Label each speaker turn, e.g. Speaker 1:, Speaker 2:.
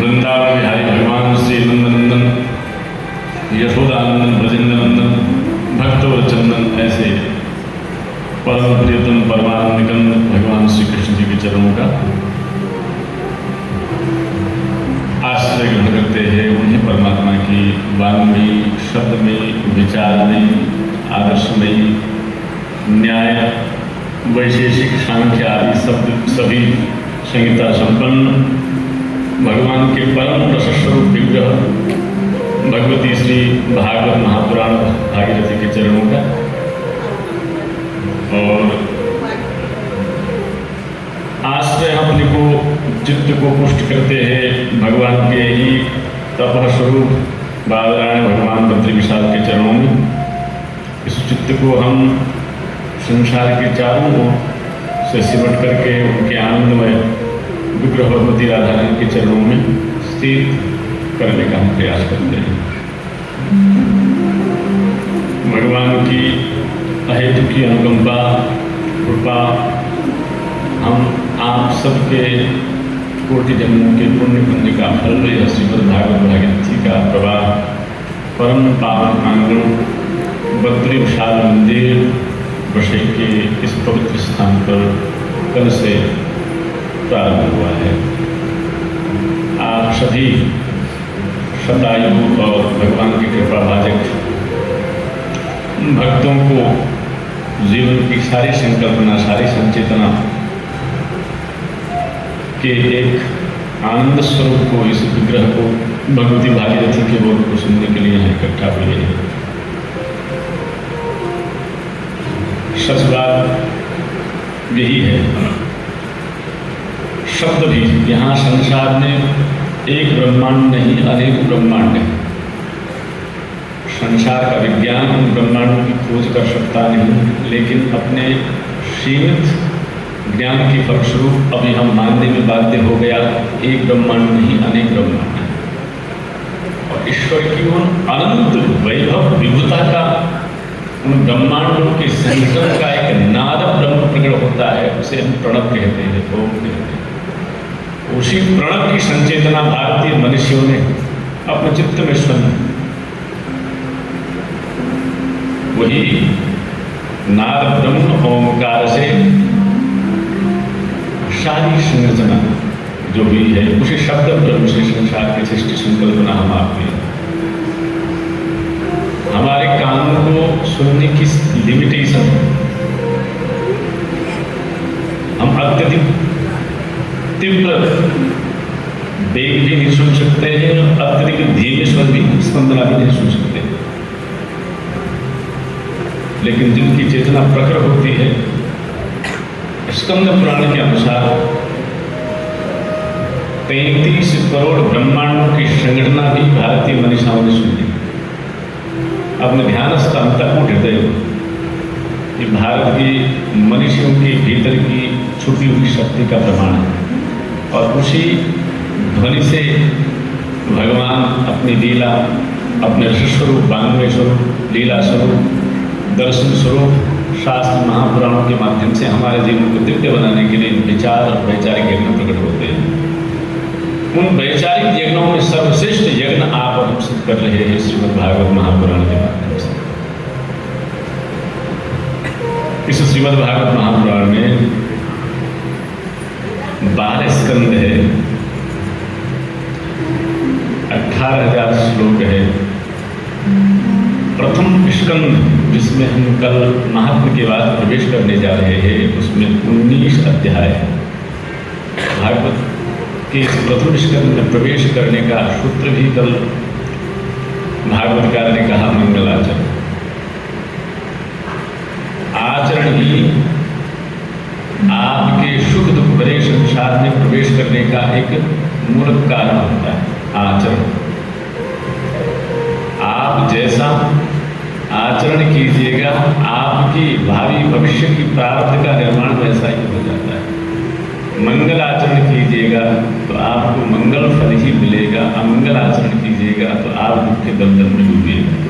Speaker 1: वृंदावन बिहारी भगवान श्री नंदनंदन यशोदानंदन ब्रजेंद्रनंदन भक्तवरचंदन ऐसे परम प्रियतम परमानंद भगवान श्री कृष्ण जी के चरणों का आश्रय ग्रहण करते हैं। उन्हें परमात्मा की वांग्मयी, शब्दमयी, विचारमयी, आदर्शमयी, न्याय, वैशेषिक, सांख्य आदि सभी संहिता संपन्न भगवान के परम रसस्वरूप विग्रह भगवती श्री भागवत महापुराण भागीरथी के चरणों का और आश्रय अपने को चित्त को पुष्ट करते हैं भगवान के ही तपः स्वरूप बादरायण भगवान बद्री विशाल के चरणों में। इस चित्त को हम संसार के चारों ओर से सिमट करके उनके आनंदमय विग्रह भगवती राधा रानी के चरणों में स्थित करने का हम प्रयास करते हैं। भगवान की अहेतु की अनुकंपा कृपा हम आप सबके कोटि जन्मों के पुण्य पुण्य का फल यह श्रीमद् भागवत भागीरथी का प्रवाह परम पावन प्रांगण बद्री विशाल मंदिर बशे के इस पवित्र स्थान पर कल से प्रारंभ हुआ है। आप सभी शतायु और भगवान की कृपा भाजक भक्तों को जीवन की सारी संकल्पना, सारी संचेतना के एक आनंद स्वरूप को, इस विग्रह को, भगवती भागीरथी के बोल को सुनने के लिए यहाँ इकट्ठा हुए हैं। सच बात यही है, शब्द भी यहाँ संसार में एक ब्रह्मांड नहीं अनेक ब्रह्मांड है। संसार का विज्ञान उन ब्रह्मांडों की खोज कर सकता नहीं, लेकिन अपने सीमित ज्ञान के फलस्वरूप अभी हम मानने में बाध्य हो गया एक ब्रह्मांड नहीं अनेक ब्रह्मांड है। और ईश्वर की उन अनंत वैभव विभुता का, उन ब्रह्मांडों के संगम का एक नाद ब्रह्म प्रकट होता है, उसे हम प्रणव कहते हैं, ओम कहते हैं। उसी प्रणव की संचेतना भारतीय मनुष्यों ने अपने चित्त में सुनी। वही नाद ब्रह्म ओंकार से सारी संरचना जो भी है, उसी शब्द ब्रह्म से संसार की सृष्टि संकल्पना हम आपने हमारे कानों को सुनने की लिमिटेशन, हम अत्यधिक तीव्र वेग भी नहीं सुन सकते हैं, अत्यधिक धीमे स्वर भी, स्पंदना भी नहीं सुन सकते। लेकिन जिनकी चेतना प्रखर होती है, स्कंद पुराण के अनुसार 33 करोड़ ब्रह्मांडों की संगठना भी भारतीय मनीषाओं ने सुनी। अपने ध्यानस्थ अंतःकूट हृदय, ये भारत की मनुष्यों के भीतर की छुपी हुई शक्ति का प्रमाण है। और उसी ध्वनि से भगवान अपनी लीला, अपने स्वरूप, वांग्मय स्वरूप, लीला स्वरूप, दर्शन स्वरूप, शास्त्र महापुराणों के माध्यम से हमारे जीवन को दिव्य बनाने के लिए विचार और वैचारिक यज्ञ प्रकट होते हैं। उन वैचारिक यज्ञों में सर्वश्रेष्ठ यज्ञ आप और हम सिद्ध कर रहे हैं श्रीमद् भागवत महापुराण के माध्यम से। इस श्रीमद् भागवत महापुराण में 12 स्कंद है, 18,000 श्लोक है। प्रथम स्कंद जिसमें हम कल महात्म के बाद प्रवेश करने जा रहे हैं, उसमें 19 अध्याय। भागवत के इस प्रथम स्कंद में प्रवेश करने का सूत्र भी कल भागवतकार ने कहा, मंगलाचरण। आचरण ही आपके सुख दुख भरे संसार में प्रवेश करने का एक मूल कारण होता है। आचरण, आप जैसा आचरण कीजिएगा, आपकी भावी भविष्य की प्रारब्ध का निर्माण वैसा ही हो जाता है। मंगल आचरण कीजिएगा तो आपको मंगल फल ही मिलेगा, अमंगल आचरण कीजिएगा तो आप दुख के दलदल में डूबिएगा।